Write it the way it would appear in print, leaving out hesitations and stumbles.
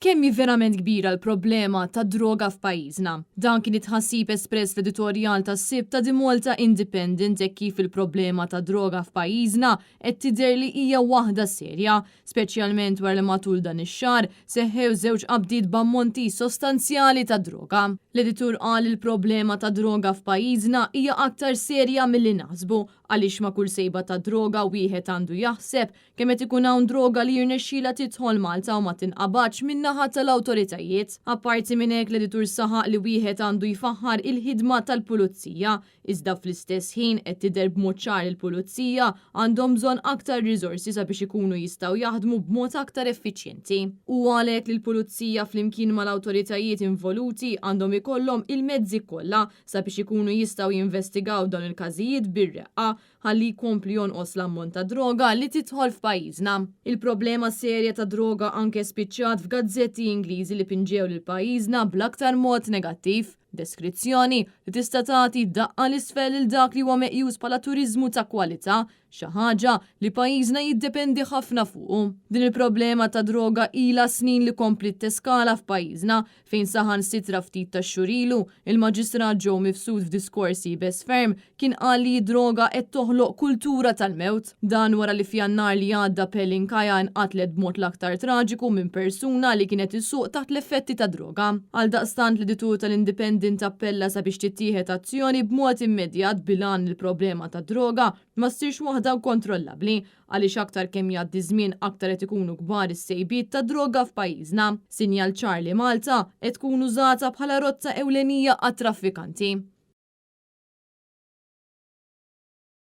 Kemmi verament kbira l-problema tad-droga f'pajjiżna. Dan kien it-tħassib espress fl-editorjal tas-sib ta' Malta Independent hekk kif il-problema tad-droga f'pajjiżna qed tidher li hija waħda serja, speċjalment wara li matul dan ix-xahar seħħew żewġ qabdiet b'ammonti sostanzjali ta' droga. L-editur qal il-problema ta' droga f'pajjiżna hija aktar serja milli naħsbu għaliex ma' kull sejba ta' droga wieħed għandu jaħseb kemm qed ikun hawn droga li jirnexxiela tidħol Malta u ma tinqabadx min-naħa tal-awtoritajiet. Apparti minn hekk l-editur saħaq li wieħed għandu jfaħħar il-ħidma tal-pulizija, iżda fl-istess ħin qed tidher b'mod ċar il-pulizija għandhom bżonn aktar riżorsi sabiex ikunu jistgħu jaħdmu b'mod aktar effiċjenti. U għalhekk li l-pulizija flimkien mal-awtoritajiet involuti għandhom ikollhom il-mezzi kollha sabiex ikunu jistgħu jinvestigaw dawn il-każijiet bir-reqqa ħalli jkompli jonqos l-ammont ta' droga li tidħol f'pajjiżna. Il-problema serja ta' droga anke spiċċat f'gazzetti Ingliżi li pinġew lil pajjiżna bl-aktar mod negattiv. Deskrizzjoni li tista' tagħti daqqa l-isfel il dak li huwa meqjus bħala turiżmu ta' kwalità, xi ħaġa li pajjiżna jiddependi ħafna fuqu. Din il-problema ta' droga ilha snin li komplit teskala f'pajjiżna fejn saħansitra ftit tax-xhur ilu il-Maġistrat Joe Mifsud f'diskorsi bes ferm kien qal li droga qed toħloq kultura tal-mewt. Dan wara li f'Jannar li għadda Pelinkaja nqatlet b'mod l-aktar traġiku minn persuna li kienet issuq taħt l-effetti ta' droga. Għaldaqstant l-editur tal-Independent appella sabiex tittieħed azzjoni b'mod immedjat bilan il-problema ta' droga ma ssirx waħda kontrollabbli għaliex aktar kemm jgħaddi żmien aktar qed ikunu kbar is-sejbiet ta' droga f'pajjiżna. Sinjal ċar li Malta qed tkun użata bħala rotta ewlenija għat-traffikanti.